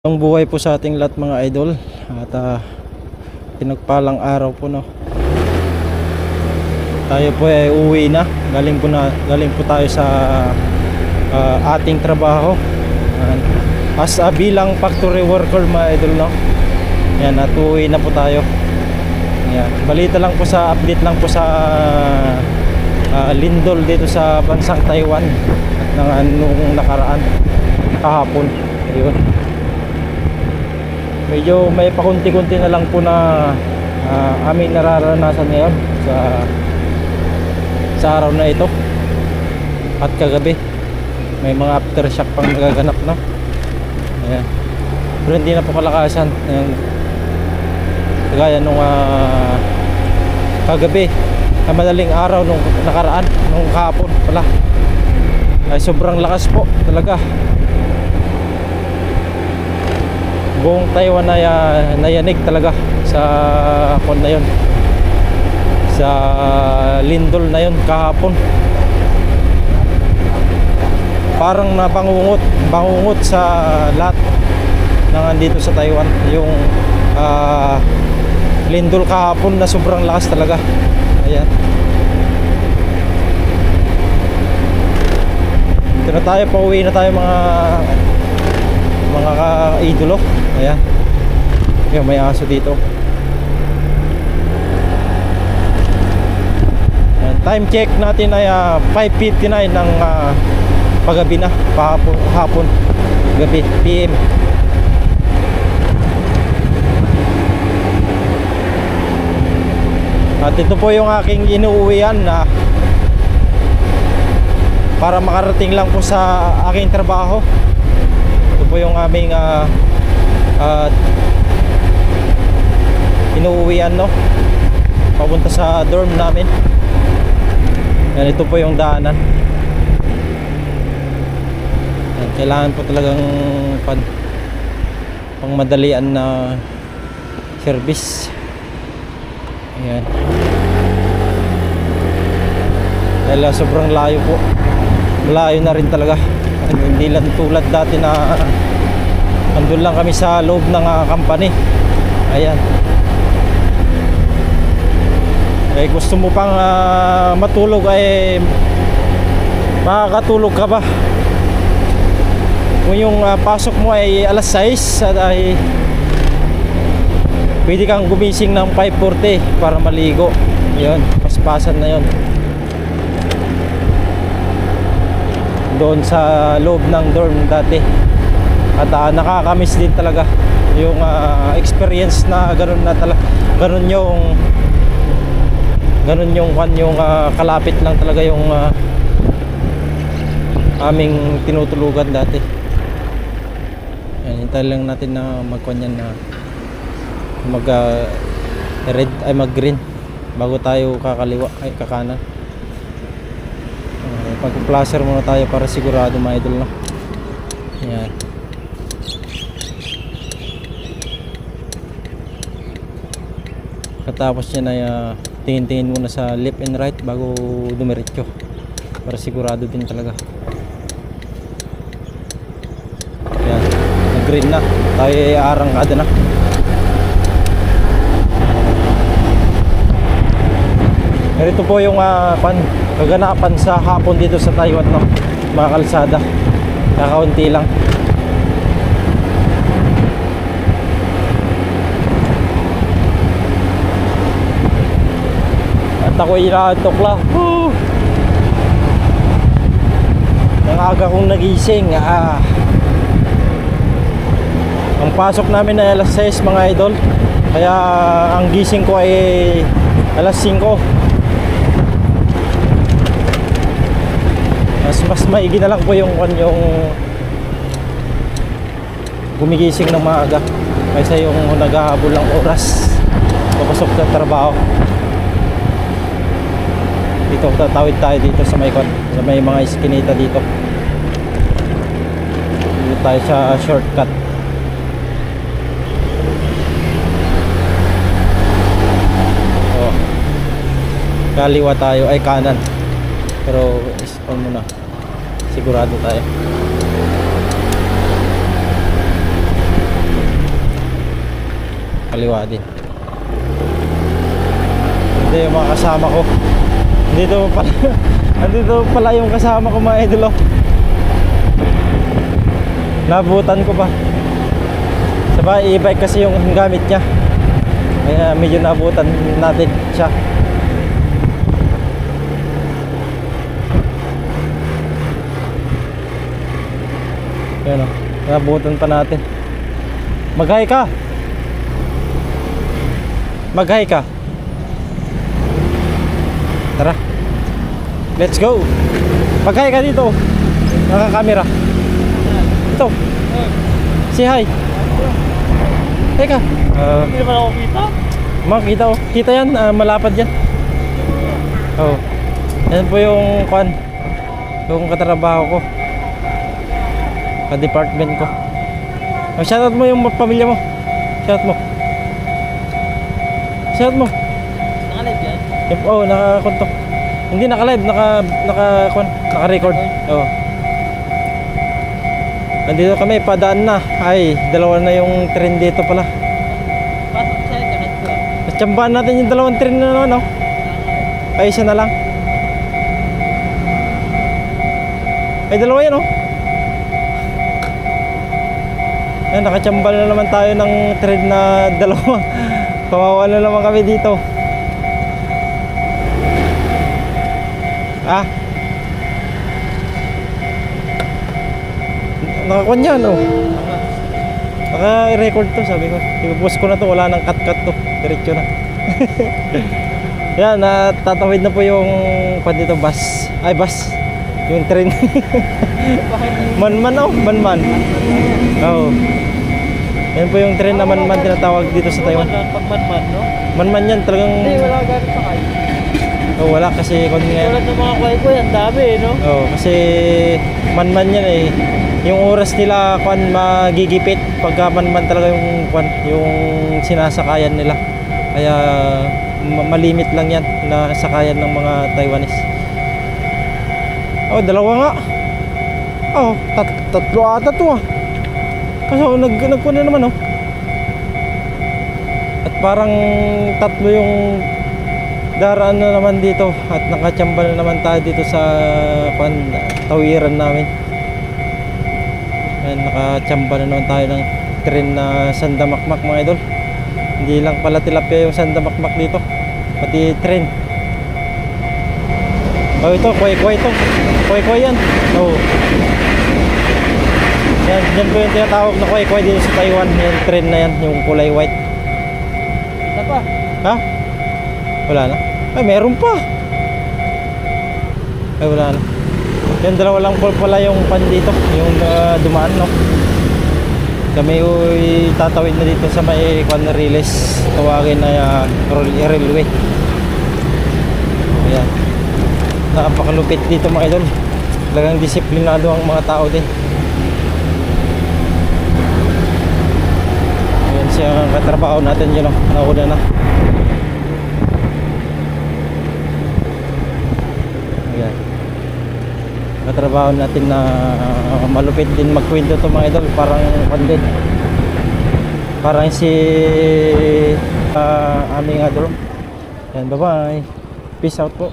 Ang buhay po sa ating lahat mga idol at pinagpalang araw po, no. Tayo po ay uwi na. Galing po tayo sa ating trabaho as bilang factory worker mga idol, no. Yan, at uwi na po tayo. Yan. Balita lang po, sa update lang po sa lindol dito sa bansang Taiwan nung nakaraan kahapon. Ayun. Medyo may pakunti-kunti na lang po na aming nararanasan ngayon sa araw na ito at kagabi. May mga aftershock pang nagaganap, no. Ayan. Pero hindi na po kalakasan. Ayan. Kagaya nung kagabi, madaling araw nung nakaraan, nung kahapon pala, ay sobrang lakas po talaga. Buong Taiwan na nayanig talaga sa kon na yun, sa lindol na yun kahapon. Parang bangungot sa lahat ng andito sa Taiwan yung lindol kahapon na sobrang lakas talaga. Ayan. Ito na tayo, pauwi na tayo mga ka-idolo. Ayan. Yung may aso dito. Ayan. Time check natin ay 5:59 ng paggabi na, hapon, gabi, PM. At ito po yung aking inuuwian na para makarating lang po sa aking trabaho. Ito po yung aming inuuwian, no, papunta sa dorm namin. Yan, ito po yung daanan. Yan, kailangan po talagang pang madalian na service. Ayan. Dahil sobrang layo po, malayo na rin talaga. Hindi lang tulad dati na andun lang kami sa loob ng company. Ayan. Eh, gusto mo pang matulog, ay makakatulog ka ba? Kung yung pasok mo ay alas 6, ay pwede kang gumising ng 5:40 para maligo. Yun, paspasan na yun doon sa loob ng dorm dati. At nakakamiss din talaga yung experience na ganun na talaga, ganun yung kalapit lang talaga yung aming tinutulugan dati. Yan, hintayin lang natin na magkanyan na red ay mag green bago tayo kakaliwa ay kakanan. Pag-placer muna tayo para sigurado mga idol, no. Yan. Katapos niya na tingin-tingin muna sa left and right bago dumiretso para sigurado din talaga. Yan, nag-green na tayo, ay arangkada na. Ito po yung kaganapan sa hapon dito sa Taiwan, no, mga kalsada. Kakaunti lang. At ako inaantok lang. Ang aga kong nagising. Ang pasok namin ay alas 6 mga idol. Kaya ang gising ko ay alas 5. Mas maigi na lang po yung gumigising ng maaga kaysa yung naghahabol ng oras papasok sa trabaho. Dito tatawid tayo dito sa may mga iskinita dito. Dito tayo sa shortcut. Oh. Kaliwa tayo ay kanan. Pero ispan muna, sigurado tayo. kaliwa din. Hindi yung mga kasama ko. Dito pala, andito pala yung kasama ko mga idol. Oh. Nabutan ko pa. Sabay e-bike kasi yung gamit niya. Kaya medyo nabutan natin siya. Yan o, nabutan pa natin. Mag-hi ka. Mag-hi ka. Tara. Let's go. Mag-hi ka dito. Naka-camera. Ito. Say hi. Teka. Hindi naman ako kita. Makita oh. Kita yan, malapad yan. Oh. Yan po yung kwan. Yung katrabaho ko. Ka-department ko. Shoutout mo yung pamilya mo. Shoutout mo. Shoutout mo. Naka-live yan? Oo, naka-konto. Hindi naka-live, naka-record. Oo. Nandito kami, padaan na. Ay, dalawa na yung train dito pala. Pasok siya, kanan ko. Tsambahan natin yung dalawang train na naman, oh. Ay, isa na lang. Ay, dalawa yan, oh. Ayan, nakatsambal na naman tayo ng train na dalawa. Kawawa na naman kami dito. Ah. Nakakuan yan, oh. Naka-record to, sabi ko. Ipopost ko na to, wala nang cut-cut to. Diretso na. Yan, tatawid na po yung kwan dito, bus. Ay, bus. Yung train. Man-man, oh. Man-man. Oo. Yan po yung train na man-man tinatawag dito sa Taiwan. Pag man-man, no? Man-man yan, talagang... Hindi, wala ganit sa kayo. Oh, wala kasi kung ngayon. Tulad ng mga kway ko, ang dami, no? Oh, kasi man-man yan eh. Yung oras nila kwan magigipit pagka man-man talaga yung kwan, yung sinasakayan nila. Kaya malimit lang yan na sakayan ng mga Taiwanese. Oh, dalawa nga. Oh, tatlo ata to ah. Kasi nagkuha na naman oh. At parang tatlo yung daraan na naman dito. At nakatsamba na naman tayo dito sa tawiran namin. Ayan, nakatsamba na naman tayo ng train na Sandamakmak mga idol. Hindi lang pala tilapia yung Sandamakmak dito, pati train. Oh, ito, kway-kway ito. Kway-kway yan. Oh. Yan po yung tinatawag na kway-kway dito sa Taiwan. Yung train na yan, yung kulay white. Kita pa. Ha? Wala na? Ay, meron pa. Ay, wala na. Yan, dalawa lang po pala yung pan dito. Yung dumaan, no? Kami uy tatawid na dito sa may kwan na Riles. Tawagin na railway. Ayan. Nakapakalupit dito mga idol. Talagang disiplinado ang mga tao din. Ayan siya ang katrabaho natin yun, no? Nauna na. Ayan. Katrabaho natin na malupit din magkwento to mga idol. Parang pandit. Parang si aming idol. Ayan, bye bye. Peace out po.